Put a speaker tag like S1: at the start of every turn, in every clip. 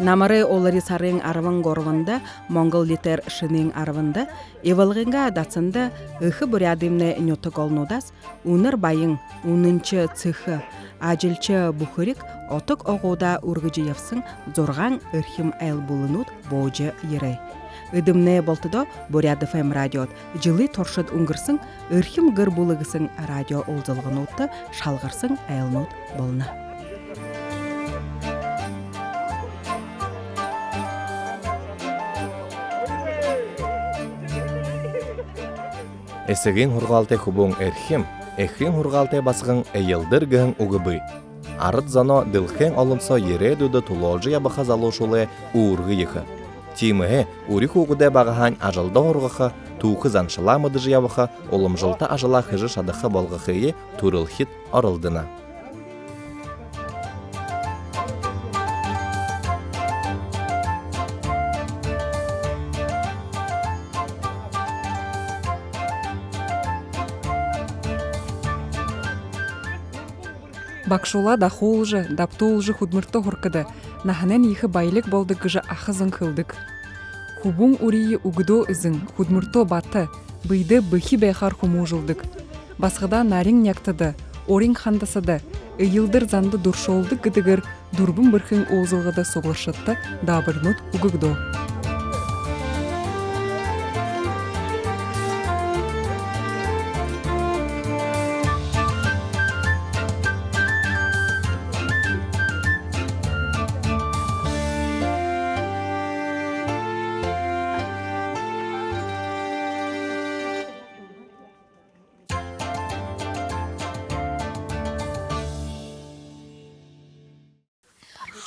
S1: Намары олари сарың арвын горвында, Монгол литер шының арвында, евалғынға дацында ұхы бурядымны нөтік олнудас, уныр байың, унынчы цихы, ажилчы бухырик, отық оғуда ургыжы евсың, зорған үрхім әйл бұлынуд боğcı ерей. Ыдымны болтыдо Бурят ФМ радиот, жылы торшыд уңгырсың, үрхім гыр бұлығысың радио олзылғын отты, шалғырсың әйлнуд болны.
S2: Эсегин хургалте хубун эрхим, эхин хургалте басгын эйылдыр гын угыбы. Арыт зано дылхен олымсо ередуды туложы ябыха залошулы уургы йыхы. Тимыхе урих угуде багахан ажылда хоргыхы, туухы заншыламыдыжы ябыха, олымжылта ажыла хыжы шадыхы болгыхыйы турылхит орылдына.
S3: Бакшула дахулжы, даптулжы худмырты хуркыды, наханен ихы байлык болды гыжы ахызын кылдык. Хубун урии угдо ызын, худмырто баты, быйды быхи бэхар хумужылдык. Басқыда нарин няктыды, орин хандасыды, ыйылдыр занды дуршолды гыдыгыр, дурбун бырхын оозылғыда соғлышытты, дабырнут угыгдо.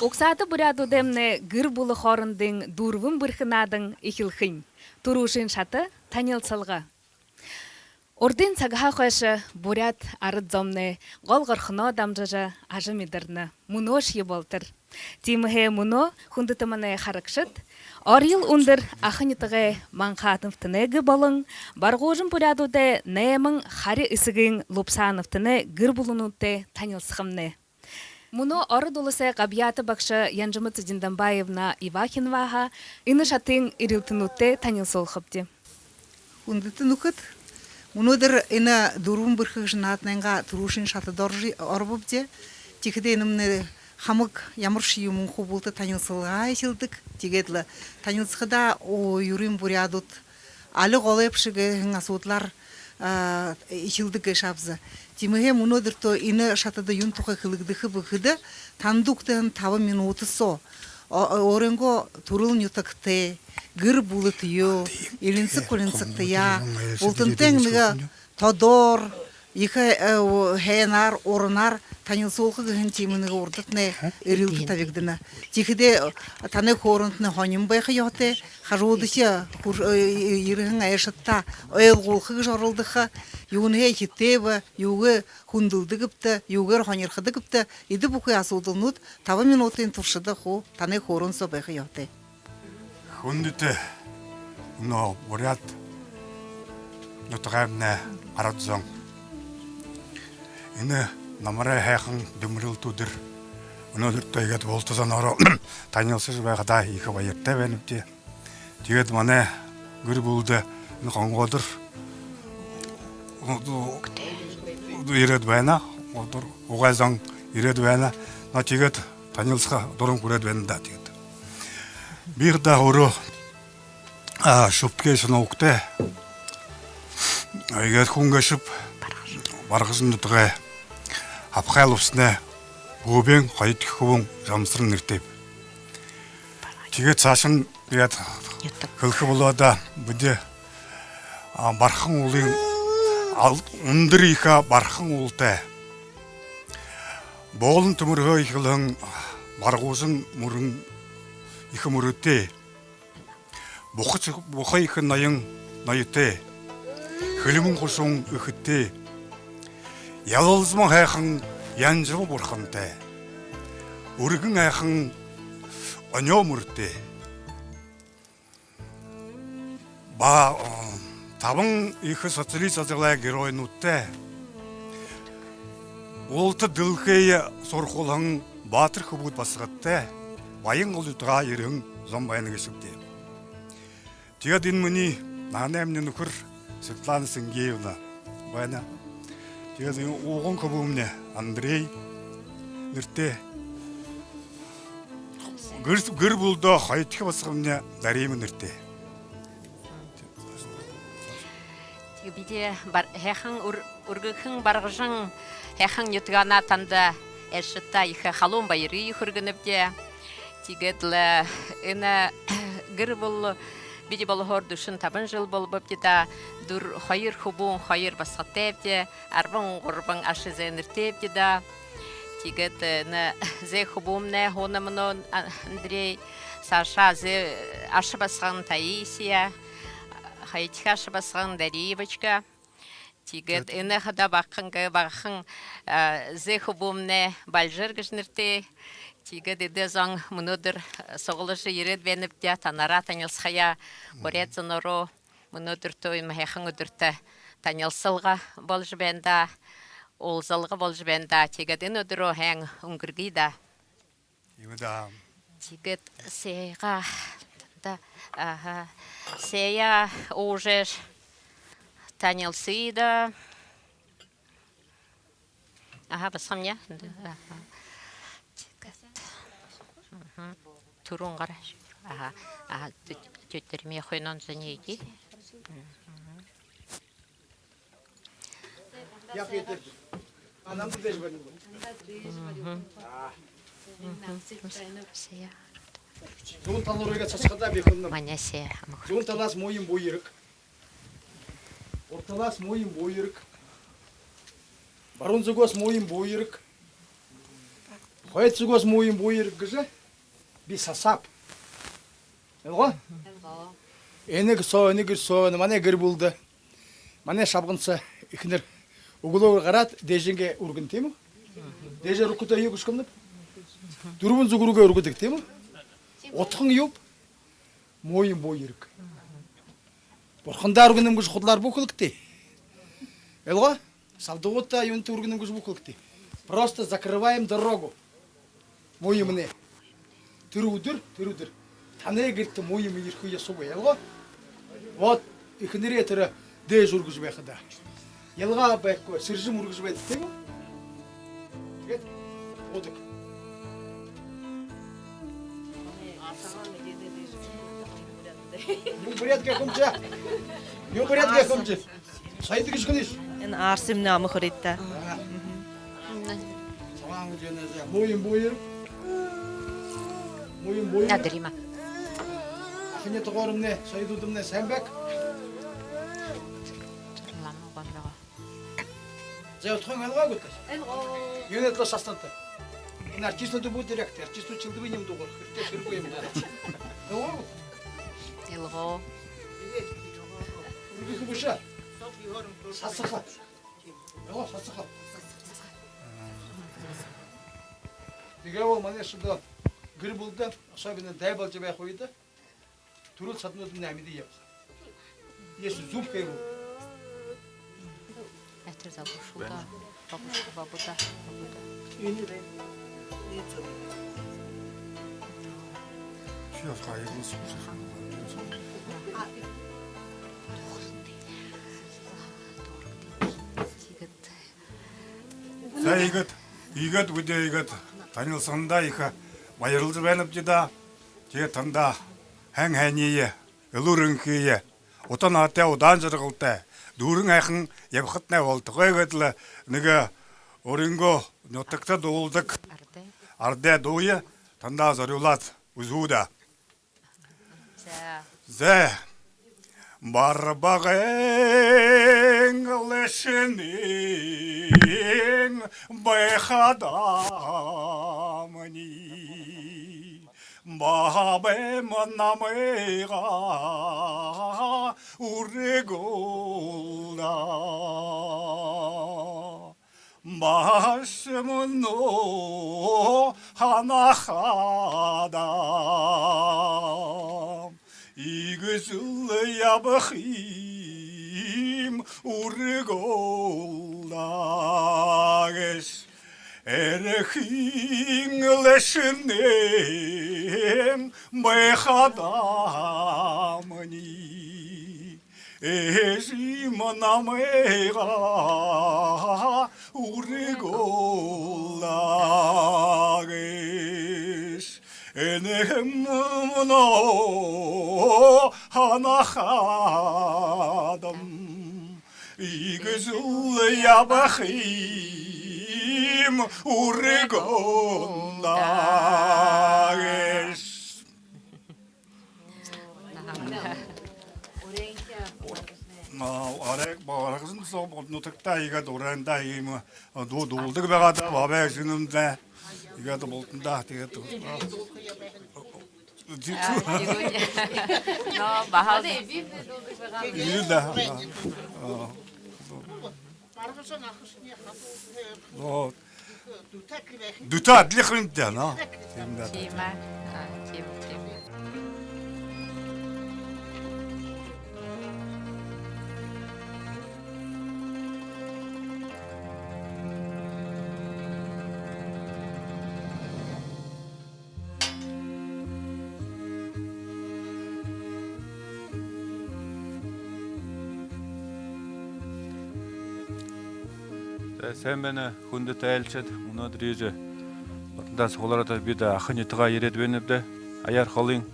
S4: Оксаты буряду демне гыр булы хорындың дурвын бұрхынадың ихилхын. Турушын шаты танилсылға. Ордын сагаха қойшы бурят арыд зомны ғолғырхыно дамжыжы ажы мидырны. Муно шие болтыр. Тиміхе муно хундытымыны харықшыт. Орил ундыр ахынитығы манқатымфтынығы болың. Барғожын бурядуды нәемің хари ысығын лупсаныфтыны гыр булынуды танилсықымны. Муно оры долысы қабияты бақшы Янжымыт Зинданбаевна Ивахинваға ины шатын ирилтынутты танилсол қыпты.
S5: Хундытын ұқыт. Мунодыр ина дурун бұрқық жынатнайға тұрушын шаты доржы орбыпте. Текіде інімні хамық ямыршы юмын қобылты танилсылға есілдік. Тегедлі танилсықыда о юрин бурядут. Алы қолы епшігі асуытлар есілдік шабзы. Тимеге мунодыр то ины шатада юн тухай хылыгдыхы быхыды тандуктын тавы минуты со. Оренго турыл нютакте, гыр булыт ю, илинсик колинсикты я, ултынтеңлігі тодор, екі хейнар, орынар, танилсолқы гын тимінігі ордытны ирилді тавигдіні. Тихіде таны хорынтны хоним байқы йоты, хажудышы ирігін айшытта ойылғолқы жарылдықы, югынге хиттебі, юғы хундылды гіпті, юғыр хонирқыды гіпті, иді бұқы асудылнуд, тавы минутын тұршыды ху таны хорынсы байқы йоты.
S6: Хундыты, но бурят, нутығайымны арадзон. Ины намырай хайқын дүміріл тудыр. Өнөдір тойгет болтызан оры танилсыз байғада екі байыртта бәніпте. Тегет мане гүр болды, қоңғодыр. Иред бәйна, оғайзан иред бәйна. Но тегет танилсыға дұрын көред бәйнда тегет. Bir da uru şupke şunokte. Eğer kungaşıp barğızın tutuğa апхайловсне бөбен қайт хөвөн жамсрын нэртэв. Тэгээд цаашин яд хөлхө болоодаа бүдэ бархан уулын өндөр иха бархан уултай. Боолн төмөрхөө ихлэн баргуусан мөрөн их мөрөтэй. Бухай их наян наятэй. Хөлмөн хушун ихтэй. Ялалзман хайхан янжруу бурхантай. Өргөн хайхан онёо мөртэй. Ба таван их социалист ажлаа героинуудтай. Улт дэлхий сурхулан баатар хөвгүүд басгаттай. байын олутыға ерің зон байыны кесіпте. Тига дин мыни нанемне нукур Светлана Сергеевна байна. Тига дин оғын кабуымне Андрей нырте. Гыр булды хайытқа басқымне Дареймі нырте.
S7: Биде бар хэхан ургыхын баргыжын хэхан ютгана танда эшта ихе халон байры хүргөнөпте тигетле эна гырбыл биде болгор душын табын жыл болбоп да дур хайыр хубун хайыр басаттепте арбан гурбан ашызениртепте да тигет на зе хубумне хонамно Андрей Саша зе ашбасан Таисия Хайтхаш басган Даривочка. Тигет эне хада бакканга бакхан зехубумне балжыргышнырте. Тигет дезан мунудыр соглышы ерет бенепте танара танылсхая борецноро мунудыр той махахан удырта танылсылга болжбенда олзалга болжбенда тигет энудро хэн унгыргида.
S6: Юда.
S7: Тигет сега да Сея уже танилсида. Ага, басамня. Турун гараж. Ага, теттерме хойнон занеги.
S8: Я Петр. Анам ты даже бани.
S7: Сея.
S8: Жуын талырыға чашқада бекіннім.
S7: Манясе.
S8: Жуын талас мойын бойырық. Орталас мойын бойырық. Барун зүгос мойын бойырық. Қойт зүгос мойын бойырық гыжы. Би сасап. Элго? Энег со, мане гір болды. Мане шабғынса ikінір угулы қарат деженге үргін тему. Деже рукута ек үшкімдіп. Дүрбін зүгіруге үргідік тему. Отқың еуп, мойын бойырық. Борқындар үргінім күш құдылар бұқылықты. Элго? Савдығытта юнты үргінім күш бұқылықты. Просто закрываем дорогу. Мойын мне. Түрудір. Таны кертті мойын еркі есуы. Элго? Вот, ikінірі етірі деж үргіз бәқіда. Елға бәккі сіржім үргіз бәді тему. Тегет? Одық. Ну, порядке комча. Ну, порядке комча. Сайты кишканиш.
S9: En arsim namı xorita.
S8: Tamam cenaze. Moyun boyur. Moyun boyur.
S7: Надрима.
S8: Ахине тоғорым не, сайдудым не, сәнбәк. За отхон алга гутас. Юнетло састанта. En artista du bu direkt. Artista çıldı benim doğru. Hırte kırgıyım da. Ne oldu?
S7: Елго.
S8: Urgu buşa. Sasıqa. Yok sasıqa. Diga ol mane şurada gır buldu. Aşağıda daybalcı bey koydu. Turul satın ödüm namidi yap. Yesu zup kayı.
S7: Этер забушуда. Бабуда.
S6: Şiyat kayıgın suçu. За игет бүде игет танылсында иха байырылды бәніп жида же танда хэн хәние ылурынкие отан ате одан жырғылты дурын айхын ебхытна болты қойгетлі níga орынго нотыкта доолдык арде дойы танда зарулат узуда зе Барбағың лешінің байқадамыни Бабым намыға үргулда Başımını hanakadam İgüzülü yabıkhim urgolda geç Ere хиңлешінен байқадамыни эжи манамайға урыголлагеш энем мұно анахадым игізул ябахим урыголлагеш арек барағызын соп нутықта игат оранда има дулдық бағада бабай жынымда игат болтында тегет
S7: Но бахал.
S6: Юда. Дута адлихринда на.
S7: Тима. Тим.
S10: Sen beni kundu tayelçed, bunu dirice. Batında soğulara da bir de akın yıtığa yered benip de ayar kalın.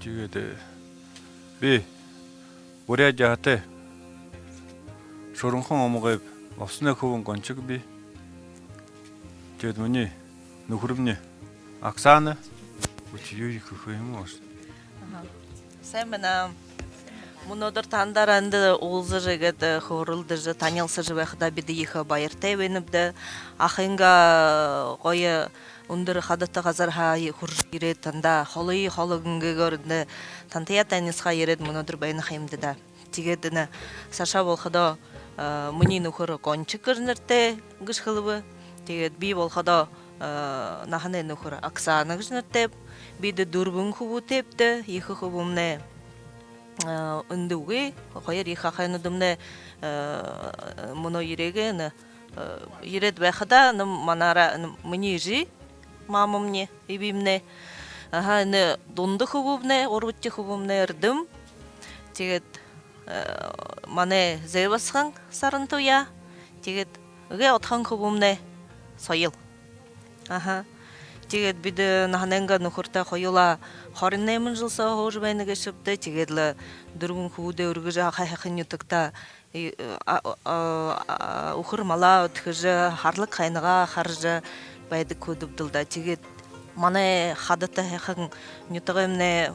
S10: Cügede. Bir, buraya cahate. Şorunkan omugayıp, lafsına kovun konçuk bir. Cügede muni, nuhurumni. Aksanı. Bu çiği kıkıyım var.
S9: Sen bana Мұнодыр тандаранды олзы жігіді хорылды жы танылсы жывақыда біді ехі байыртай веніпді. Ақынға қойы ұндыр қадыты қазарға құрж ерет танда холы холығынғы көрінді тантая танысқа ерет мұнодыр байыны қаймды да. Тегедіні Саша болқыда мұнин ұқыры қончы көрінірті ғыш қылыбы. Тегед бей болқыда наханы ұқыры Аксаны ғышныртеп, бейді дұрбын құбу тепті, ехі құбымны үндуге қойыр ехақайны дүмне мұны ерегені ерет бәқіда манара мұны жи мамымне, ебімне донды құбымне, орбытте құбымне әрдім тегет мане зәйбасқан сарынтуя тегет үге отқан құбымне сойыл тегет биді наханенга нұқырта қойыла Хориннаймын жылса хош бәйні кешіпті, тегедлі дүргін құуды үргіжі ақай-ақын ютықта ұқыр мала өткіжі, харлық қайныға қаржы бәйді көдіп дылда. Тегет маны қадыты әқін ютығымне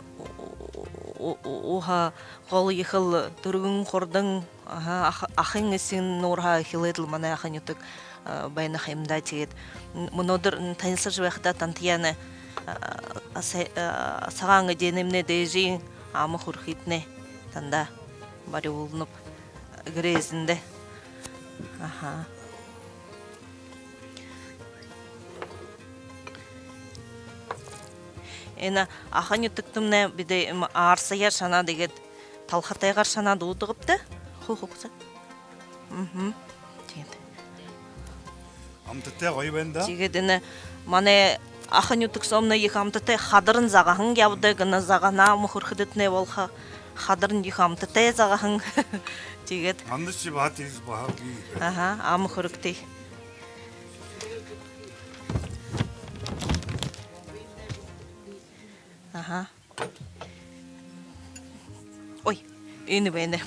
S9: оға қолы еқіл дүргін қордың ақын есін орға хиледіл маны ақын ютық бәйні қаймда тегет. Мұнодыр танысы жуақыда тантияны сағаңы денімне дейжейін амы құрхитне танда бары олынып грезінде. Ені ақан үттіктімне біде арсая шана дегет талқатайғар шана дуытығыпты. Құқықса.
S6: Амтыте қой бәнда?
S9: Тегедіні мане Ақын үтік сомны екамтыты қадырын зағағын гявды гына зағана мұхырқыдытне болға қадырын екамтыты зағағын тегет.
S6: Анды шибат ез баға бүй.
S9: Амұхырықты. Ой, үйіні бәйіне.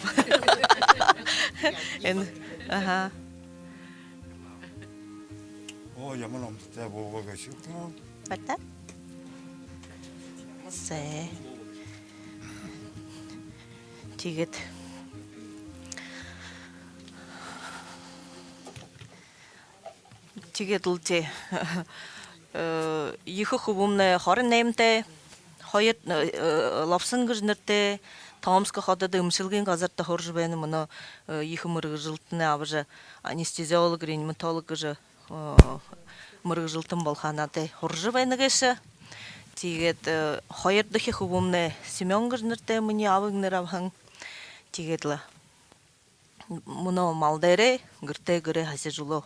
S6: О, яман амтыте болға кәшіп.
S9: Бәтті? Сәй. Тегет. Тегет ұлте. Екі құбымны қарын нәйімті, қойет лапсын күжінірті, Тамска хатады өмшілген қазарты хоржы бәйіні мұны екі мұрғы жылтыны абыжы анестезиолог, реаниматолог күжі мұрғы жылтын болғанады хоржы бәйіні кеші. Тегет қойердікі құбымны Семен күжінірті мұны абығыныр абығын. Тегетлі мұны малдайры ғыртай күрі хасы жылу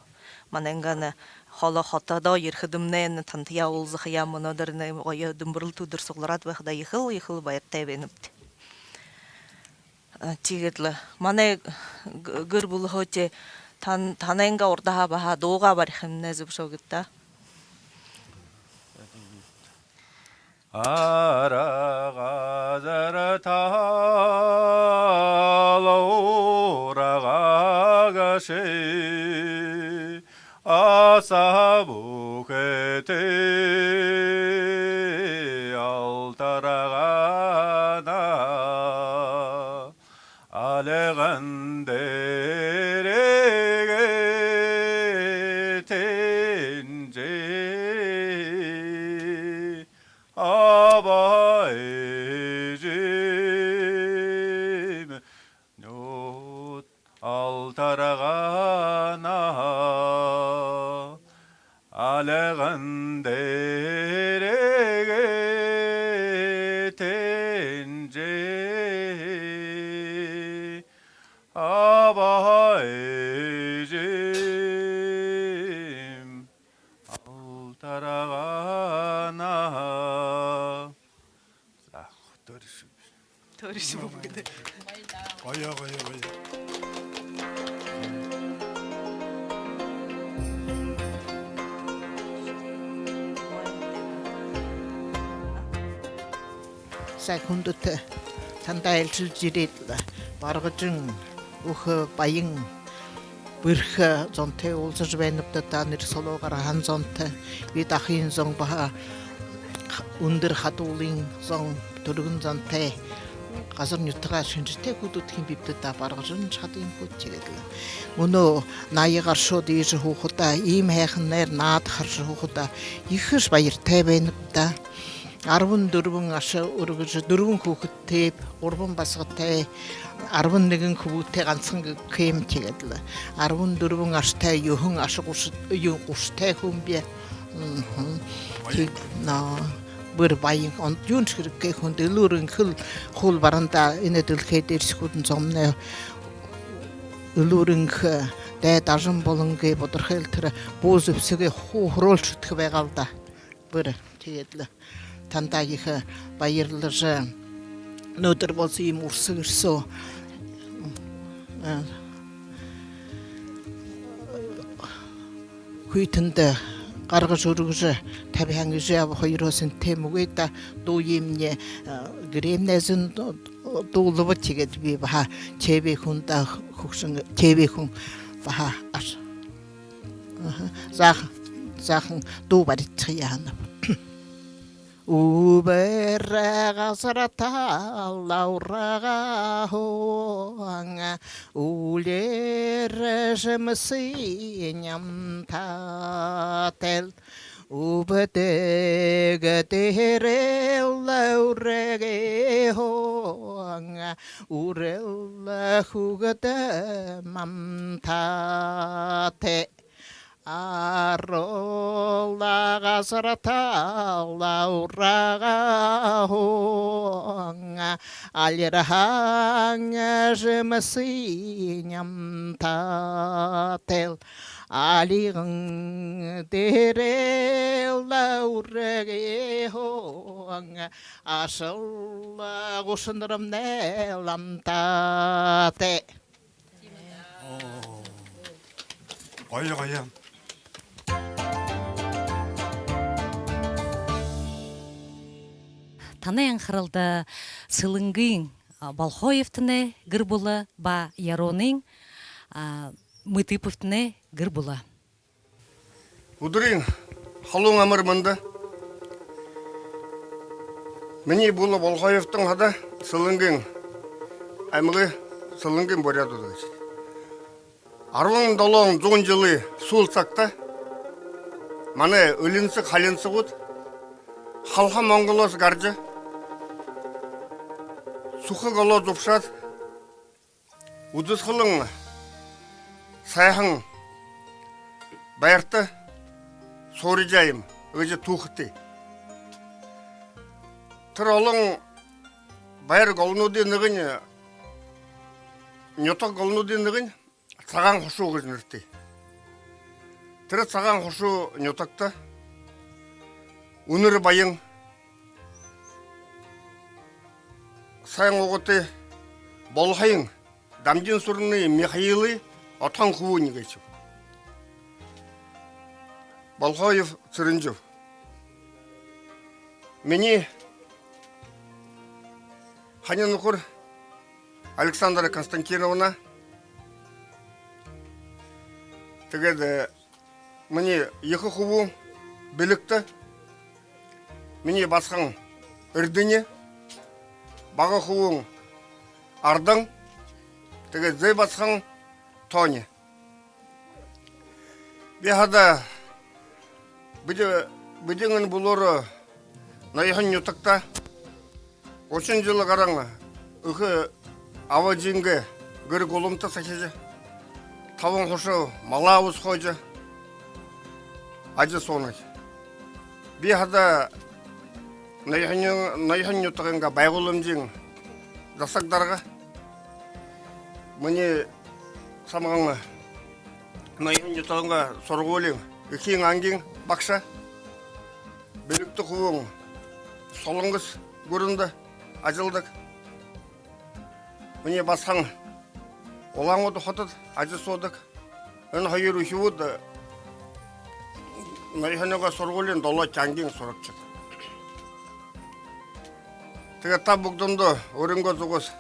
S9: маненганы холо хотадо ерхидимнен тантия улзахия монодерне гойы дымбырыл тудыр согларат вахда йхыл байыр тәбенипти. Тигетле мане гыр бул хоте таненга ордаха баха доога бар хемне зубшогитта.
S10: 아라가자라 탈라오라가가시 아사부케테 알타라가나 알레간데레게 텐제 아바의 짐 뇨 알타라가나 알레간데레게 텐제 아바의 짐 알타라가나
S9: Төрүшү бүгүн.
S6: Қоя.
S5: Секундыты танда элчил жирет баргыжың ухы байың бырхы зонте олзы жбенипті таныр солоғара хан зонты вид ахин зон баха ундыр хатулин зон түргін зонте қазір нютыға шынжыте күдіткен бипті та барғыжын шатын көтчегеділі. Мұны найы қаршы дейжі хуқыда, им әйхінлер над қаршы хуқыда, ихыш байыр тәбеніпті. Арбын дүрбін ашы ұрғыжы, дүрбін көкіттеп, орбын басығытай, арбын нігін көбітте қансың көйім тегеділі. Арбын дүрбін аштай, юхын ашы құштай көмбе. Бір байын, он юн шкірікке хүнді үлірін қыл барында инеділге дерсікудын зомны үлірін дәйт ажын болынғы бұдыр қелтірі боз өпсіге қоғырол шүткі байғалда бір тегеділі. Танда егі байырлыжы нөдір болсы ем ұрсы үрсі көйтінді қарғы жүргізі табиғаңы жабы қойыросын темугейта ду емне гремнезін дулыбы тегеді бей баха чебекун да хукшын чебекун баха аш захын ду баритчы янып Уберага сарата лаурага хоанга улер жемсиням тател убетеге тере лауреге хоанга урел хугата мамtate Arrola sarata lauraga honga alirahanga jemasinyam tatel aligang tere laurage honga asal gusundram ne lamtate
S6: Қоя.
S11: Танаyan xırıldı sılıngın Balxoyevtine gırbula ba Yaronin Мытыповтine gırbula.
S12: Удрин халуң амырмынды. Мені бұлы Балхоевтың хада сылынгын әмігі сылынгын борядыды. Арвың далуың 10 жылы суыл сақта, маны өлінсі қалінсі ғуд, халқа моңғылос гаржы, сухы ғылы жұпшат, ұдыз қылың сайхың байырты сори жайым, өжі туқыты. Тұр олың байыр ғылынуды нығын, нетақ ғылынуды нығын, саған құшу ғызынырды. Тірі саған құшу нетакта. Уныр байың. Сайын оғыты болғайың. Дамдин сұрыны Михаилы отан құву негайчу. Болғайып Цырынжев. Мені Ханянукур Александра Константиновна тегеді мені екі құву білікті. Мені басқан үрдіне, баға құвуң ардың, тегеді зай басқан тоне. Бехада бүдеңін бұлыры найхан нютакта, очень жылы қараңы, үкі ава жинге гір қолымты сахежі, тавын құшы мала ауыз қойжы, ажы сонай. Бехада найхан нютағынға байғылым жин жасақтарға, мені самғаңы найхан нютағынға сорғы олың, үкең аңгең бақша, бөлікті құвың солыңғыз көрінді, ажылдық. Міне басқан олаң оды қотыд, ажы содық. Өн хайыр үші өді, найханыға сорғылен дола кәңген сорық чыды. Теге тап бұқтымды өрінгі зүгіз,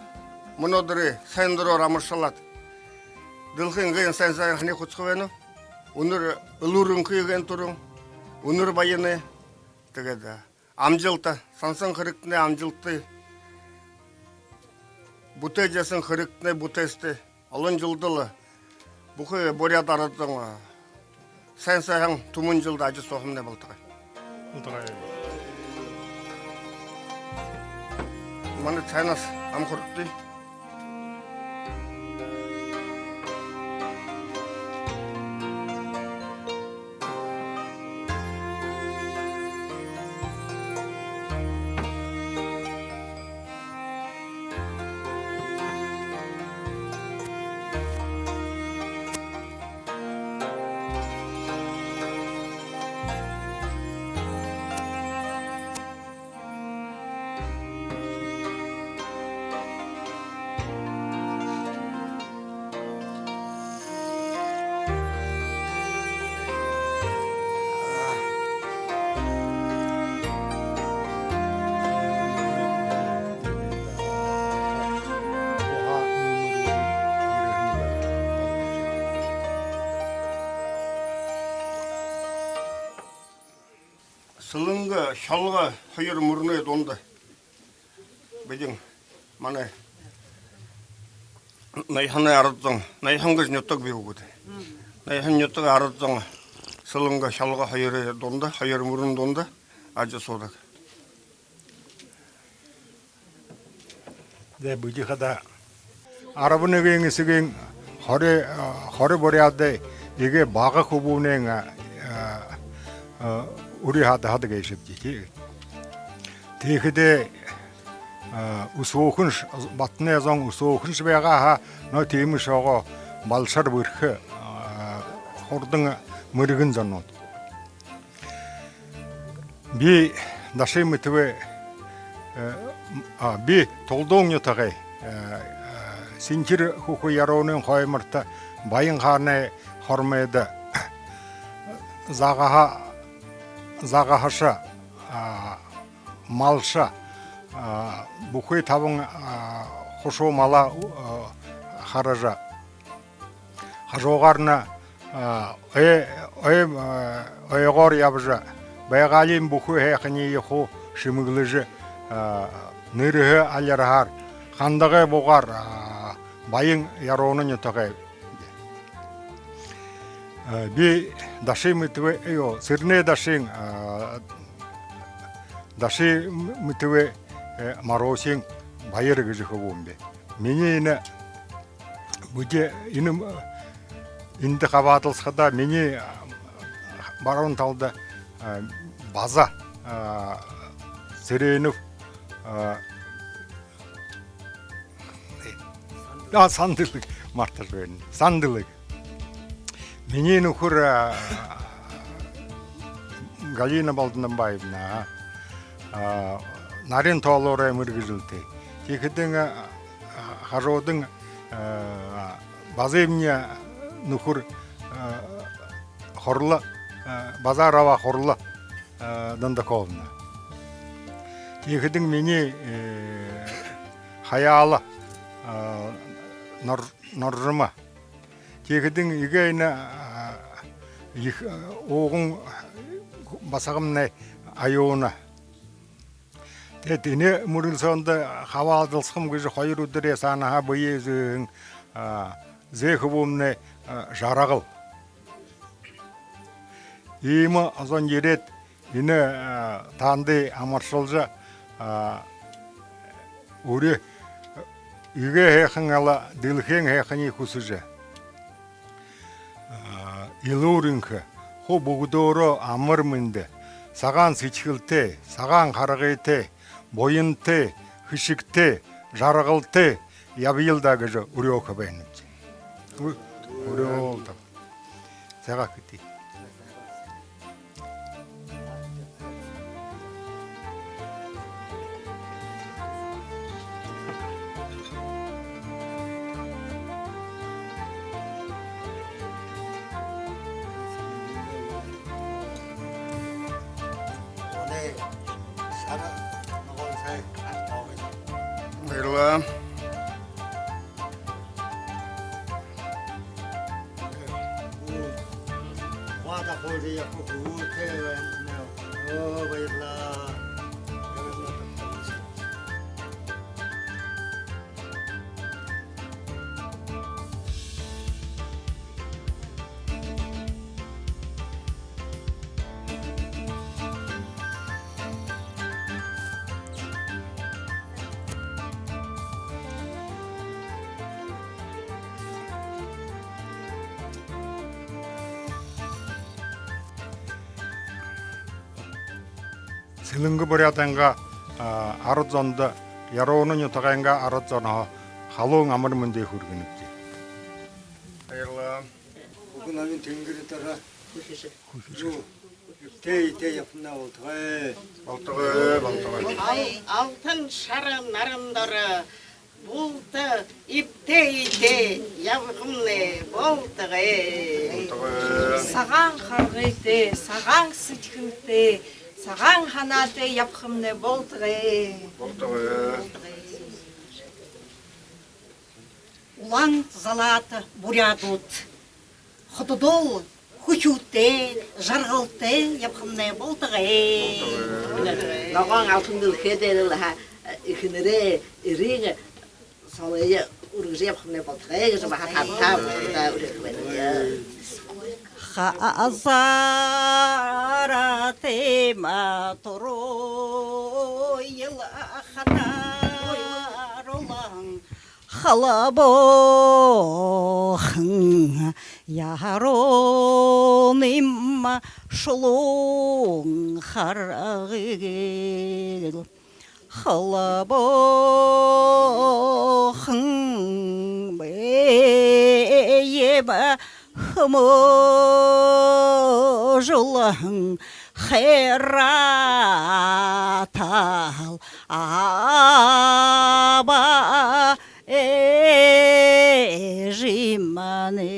S12: мұнодыры сайындыры рамыршалат. Дылқын ғайын сайын қане құтқывені, өнір ұлырын күйген тұрын, өнір байыны, тегеді. Амжилты, сансын қырықтыны амжилты, бұты жасын қырықтыны бұтесті, алын жылдылы, бұқы борят арыдың, сайын тұмын жылды ажы соғымны бұлтығы. Маны чайнас ам қырықты. Сылыңғы, шалға, хайыр мұрны донды. Бәдің, маны, найханы арыдың, найханғыз нөттік бегі көді. Найхан нөттік арыдың, сылыңғы, шалға, хайыры донды, хайыр мұрын донды, ажы содық.
S13: Де бүді қада, арабыны кеңі сіген, хоры боряды, еге бағы құбуының 우리 하다 계십지. 대그대 우소훈 맞네정 우소훈 집에가 너 팀이셔고 말서 버크 호르등 머리근 전노. 비 나시미트웨 비 돌동요타게 신치르 후후 야로는 거의머타 바잉하네 허르메다 자가하샤 малша бұқой табың құшу мала хаража хажоғарына ойғар ябжа байғалим бұқой әқіне еху шымығылыжы нырығы алярғар қандығы бұғар байың яроның етіғай би даши мытве эйо сырне дашин даши мытве маросин байыр гыжыхы бомбе мени ина буде иным инде хаватылсхада мени барон талда база сыренов сандылык мартаж бен сандылык Менен ухур Галина Балдынбаевна нарен тоолорой мыргыжылты. Текеден хародың баземне нухур хорла базарава хорла дандаковна. Текеден мени хаяла норжыма. Текеден игейна оғын басағымны айуына. Тетіне мұрылсонда хавалдылсқым күжі қойыр үдірі санаға бұйезің зейхі бұмны жарағыл. Емі азон ерет іні танды амаршылжа үрі үйге хеқін ала дылхен хеқіні құсыжа. Илурынқы хо бұғдоры амырмынды. Саған сычхылты, саған қарағыты, бойынты, хышыкты, жарғылты, ябылдағы жа үрі оқы бәйнімді. Үрі олды. Саға күті.
S12: Hayırlı.
S13: Сылыңғы бұриятанға арыдзонды, яроуның ұтағайынға арыдзоны халуың амырмынды хүргініпті.
S12: Hayırlı.
S8: Bugün abin tengiri tara tey yapına oldu.
S12: Baltığı.
S14: Altın şarı narımları buldu ipte yavrumle buldu. Sağan hargıydı, sağan sıçkıydı, sağan hanadı yapımle buldu. Ulan zalatı бурядут. Хододол, хучуте, жарғылте yapımne buldu.
S15: Наған алтын кедел ихнере ириге салая ургыжы yapımne buldu. Гыжы баха тап
S14: Хазара тема торойл ханар улан халабохын яроным шулун харагыл халабохын бееба хможулан хератал аба жиманы.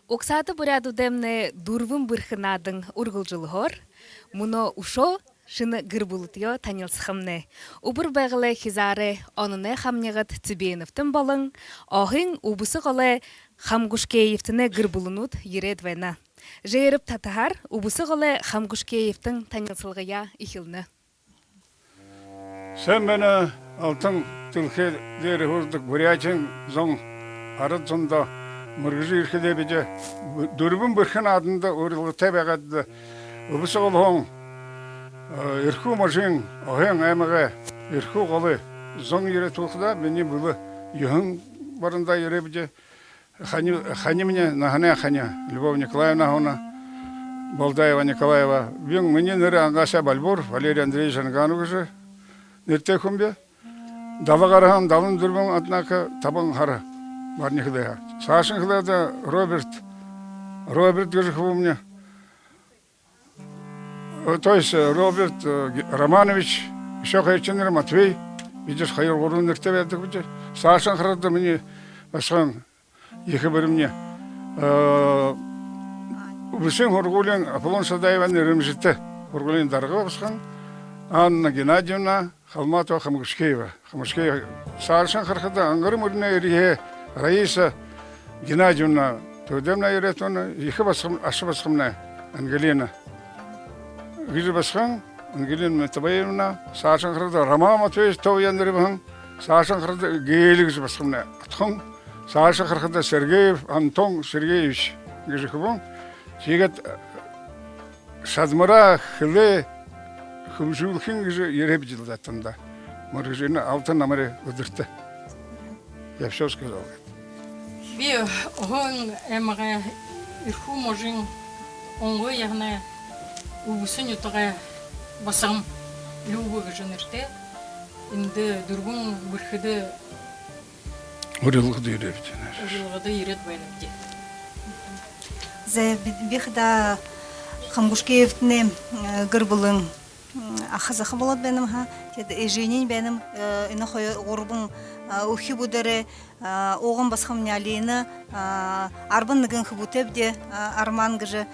S4: Оксаты буряду демне дурвым бырхынадың ургылжылғыр, мұны ушо шыны гыр булытыё танылсықымны. Убыр бәғілі хизары оныны хамнеғыт Цибеновтың балың, ағын убысы ғылы Хамгушкеевтіні гыр булынут еред вайна. Жейіріп татахар убысы ғылы Хамгушкеевтің танылсылғыя ихілні.
S6: Sen beni altın tülke deri hurdik buryaçın zon arıt zonda mırgıcı ülkede bice dürbün bırkın adında uğrılığı tebeğadı ubısı olğun irku maşın oğen emeğe irku olı zon yere tulkıda beni bunu yuhun barında yere bice хани мне нахане ханя Любовь Николаевна она Балдаева Николаева вен мне ныры ангаса бальбур Валерий Андреевич Анганович нерте хүмбе дала қарахан далын дүрбің атнака табан хара бар нехдая сашын хлада Роберт гыжых у меня то есть Роберт Романович еще хайченер Матвей видишь хайр горун нерте вердик бу сашын храда мне басқан екі бір мне Убысың Хоргулин Аполлон Садаеван Ремжитте Хоргулин Дарга басқан Анна Геннадьевна Халматова Хамушкеева Саршан Хархада Ангары Мурина Ирие Раиса Геннадьевна Тудемна Иретона Ихы басқым ашы басқымна Ангелина Гижи басқан Ангелина Метабаевна Саршан Хархада Рама Матвеевич Товяндыры бахан Саршан Хархада Гейлигжи басқымна Атқын Саршан Хархада Сергеев Антон Сергеевич Гижи хубон Жегет Шадмара Хиле Хумжулхин гыжы ереп жылдатында. Моргыжына алтын намары өдіртті. Я все сказал.
S16: Би он эмре ирху можин онго яғна убусын ютага басам любы гыжынырте. Инде дургун бүрхіді
S6: Урылғыды ерепті.
S16: Урылғыды ерет байлыпты.
S17: Зе бихда Хамгушкеевтне гырбылын ахазахы болады бәнім ха. Еженен бәнім ині қой ғұрбын ухи бұдары оғын басқым нәлейіні арбын нүгін хыбутеп де арман гыжы.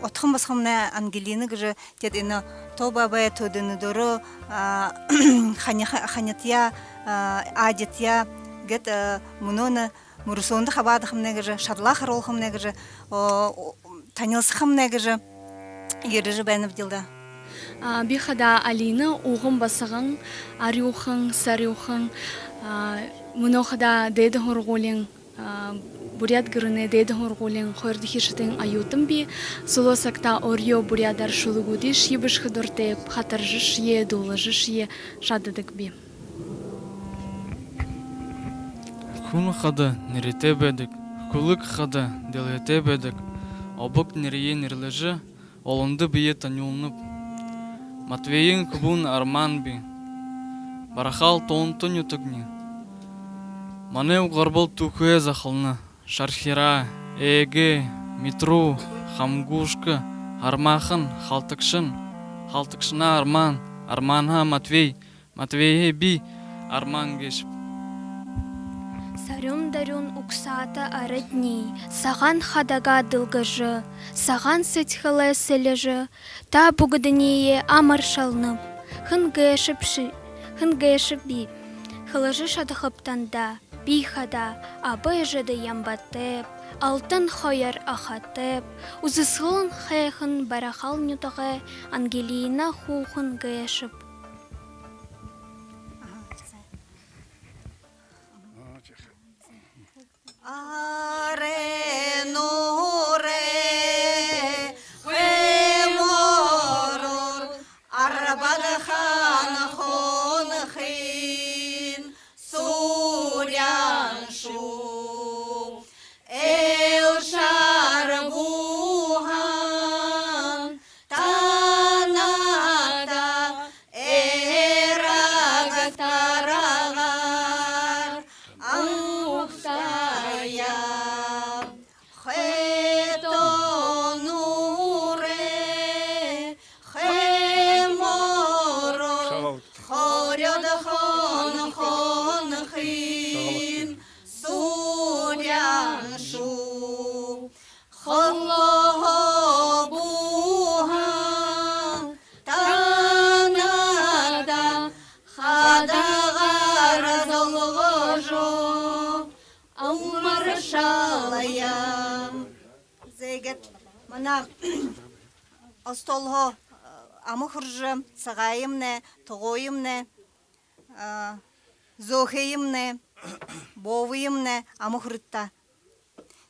S17: Отқын басқым нә Ангелины гыжы. Ині тоба бәй төдіні дұры ханятия адетия гет мұноны Мурусонды хабадықым нәгіжі, шадлахар олқым нәгіжі, танилсықым нәгіжі, ережі бәніп дилда.
S18: Бихада Алины оғым басығын, арюхын, сарюхын, мұноқыда деді ғырғолен, бурят гырыны деді ғырғолен қойырды хешітін аютым би, солосақта орё бурядар шулығуды шибіш қыдыртеп, қатыржы шие, долыжы шие, шадыдық би.
S19: Күн қады нерете бедік, күлік қады делете бедік, обық нерее нерлежі, олынды бие танюлынып. Матвейін күбін арман би, барахал тоңтын ютыгні. Манев ғарбал түкуе зақылны, шархира, эге, митру, хамгушқы, армақын, халтықшына арман, арманға Матвей, Матвейе би, арман кешіп.
S20: Сарюн дарюн уксата арадни, саған хадага дылгыжы, саған сетхылы сележі, та бұгыдыние амар шалнып, хынгешіп би, хылыжы шадықыптанда, би хада, абы жыды ямбатып, алтын хойар ахатып, узысылын хайхын барахал нютығы, Ангелина хухын гешіп.
S17: Аре нуре хеморор арбадахан хонхин суряншу элшарбухан таната эрагатарагар Мана остолго амухржы сағайымны, тұғойымны, зохейымны, бовыйымны амухрытта.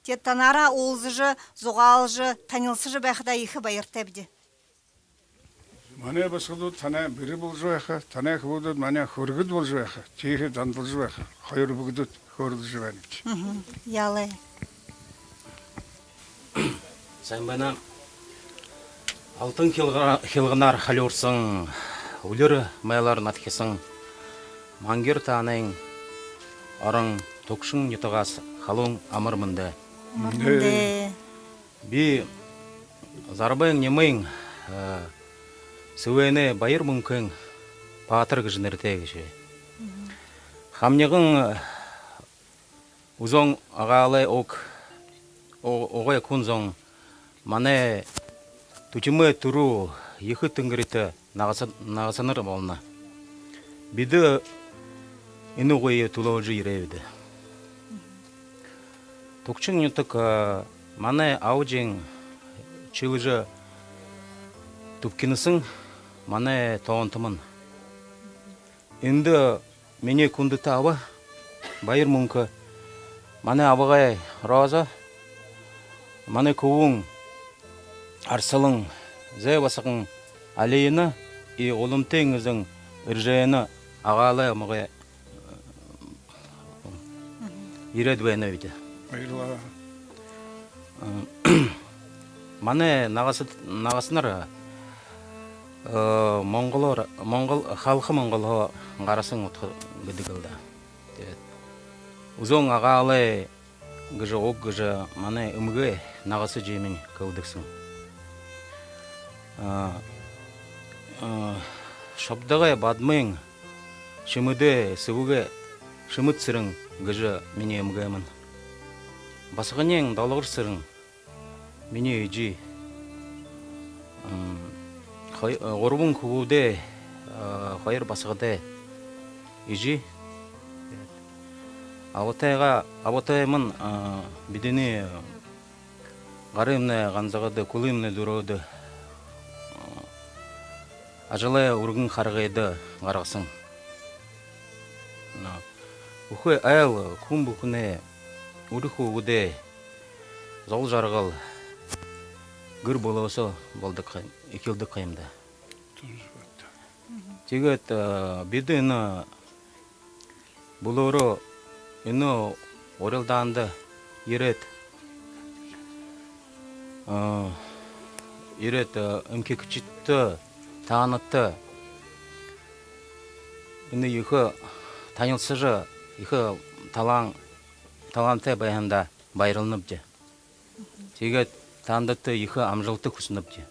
S17: Тет танара олзыжы, зоғалжы, танилсыжы бәқіда ехі байыртәбді.
S6: Мане басқыды тана бірі бұл жуәқі, тана қыбуды мане көргід бұл жуәқі, тейхі дандыл жуәқі, қайыр бұғыды көрді жуәнікті.
S17: Ялы.
S21: Sen bana altın hilgınar halyorsun, үлер майлар натхесың, мангер таның, арың токшың нютағас халың амырмынды. Би зарбың немың сөйені байыр мүмкін патыр күжініртегіші. Хамнеғың ұзың ағалы оғай күнзің мане түчімі тұру ехі түңгіреті нағасаныр болына. Биді іні ғойы тұлаужы ереведі. Токчың нютық мане аужың чылыжы түпкінісің мане тоғынтымын. Енді мене күндіті аба байыр мүңкі мане абығай разы мане көуің арсылың зәй басықың алейіні и олым теңізің үржейіні ағалы мұғай еред бәйіні өйді. Мане нағасынар Моңғол халқы Моңғол ғарасың ұтқы гүдігілді. Ұзың ағалы гыжы оқ гыжы мане үмігі нағасы жеймен көлдіксің. Шабдығы бадмың шымыды сывығы шымыт сырың гыжы мене үмігімін. Басығынен далығыр сырың мене үйджи. Ғорбың күбуде қайыр басығыде үйджи. Абатайымын бидені ғарымны ғанзағыды, күлімні дұрауды. Ажалай ұрғын қарғайды ғарғысың. Үхі әл күн бүкіне ұрықы өде зол жарғыл гүр болуысы болдық екелдік қайымда. Тегет биді үні бұлыры үні орелданды ерет үмке күчітті тағанытты үні ехі танылсыжы ехі таланты баянда байрылынып же. Тегет тандықты ехі амжылты күсініп же.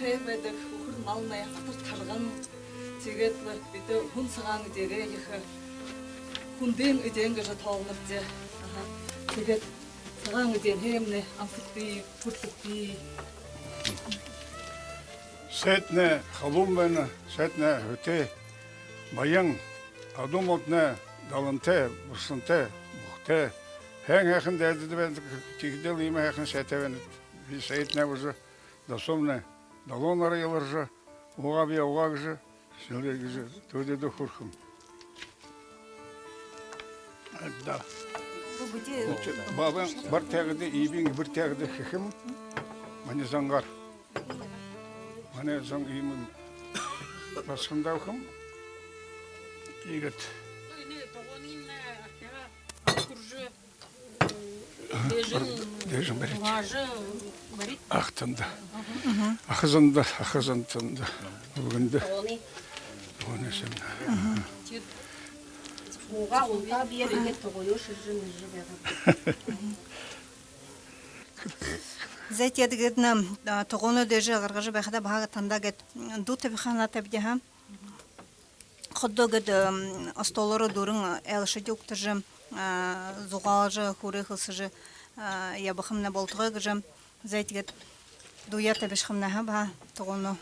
S22: Бәді ұқырын алмай қатыр тарған тегет бәді хүн саған үдері ехі хүнден үден ғыжы тауынып де тегет саған үден хемне амсықпи, күртікпи
S6: Сәтіне қалум бәні, сәтіне өте баяң адым отны далынты, бұрсынты, бұқты әң әқін дәлді бәді кекдел еме әқін сәті бәні сәйтіне бұзы дасомны Далон арайларжы, оға бия оғағжы, сілдергізі, төдеді құрқым. Да. Бабын бір тәғіде, ебен бір тәғіде хекім, мане заңғар. Мане заң үйімін басқында ұқым, егет. Дежим берет.
S16: Важы барит.
S6: Ахтанда. Ахызында, ахызантында. Бүгінді. Оны сен.
S15: Уға ұлға береге тоғойы шыржын
S17: Зайти адыгедна тоғоны дөжі ғарғажы бәхіда баға танда гет ду табихана табдеха. Құдды гет астолары дұрын әліші дюктыжы зуғалжы хуры қылсыжы ябықымна болтығы гыжы. Зайти гет дуя табишқымна ба тоғоны.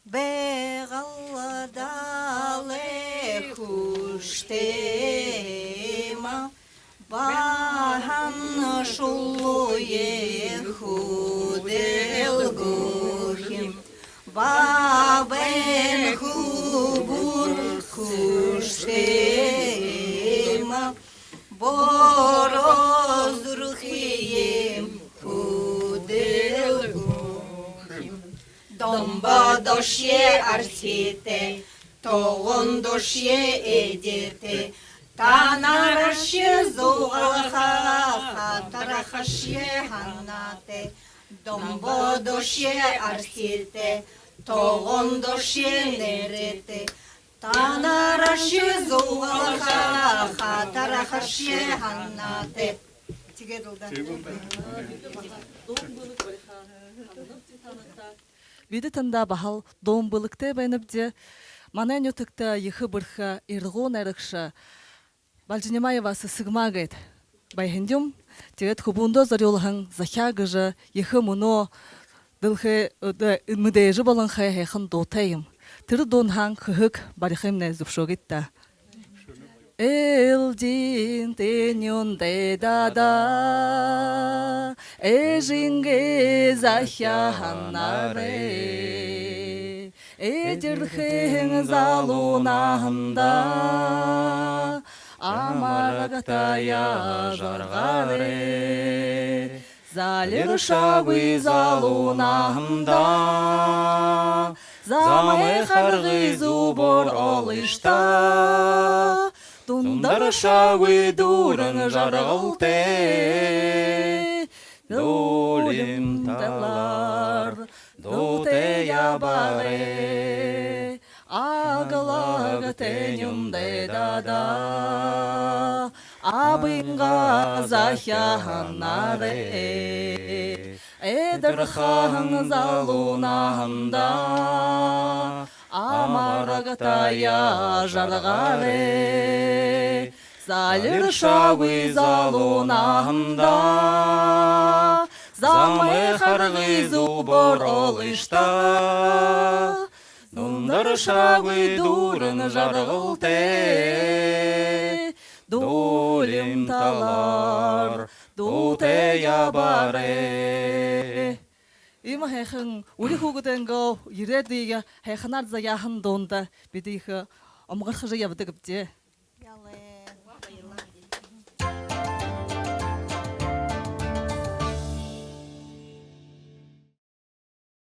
S17: Беғалладалы құштема Бахан шулуе худел гухим Бабен хубур хуштема Бороздурхием худел гухим Домба дошье арсите, тоғын дошье едете Танарашье зуғалха, тарахашье ханнате, домбо дошье арсите, тоғын дошье нерете, танарашье зуғалха, тарахашье ханнате.
S22: Биді тында бағал дом бұлықты бәйніпде, манайын өтікті ехі бұрқы ирғон әрікші, Бальжинемаевасы сыгмагает. Байхендюм, тегет хубундо зарёлхан захягыжы, ехы муно дылхы мыдейжы болын хайхан дотайым. Тыры донхан хыхык барихымне зупшогитта. Элдин тенюн дедада, эжинге захяханаре, эдерхен залунахында, Амарагатая жаргаре, залиршавы залунахында, замай харгы зубор алышта, Тундаршавы дурын жарғылте, Долим талар, дотея баре, Ағылағы тенюнде дада, Абынға захянаре, Эдірхан залунахында, Амарагатая жаргаре, Залиршавы залунахында, Замы харгы зубор алышта, Нундаршавы дурын жарғылте, Долим талар, дотея баре. Има хайхан ули хугуденго иредига хайханар заяхан донда бидиха омгархажа ябдыгыбде.
S17: Яле.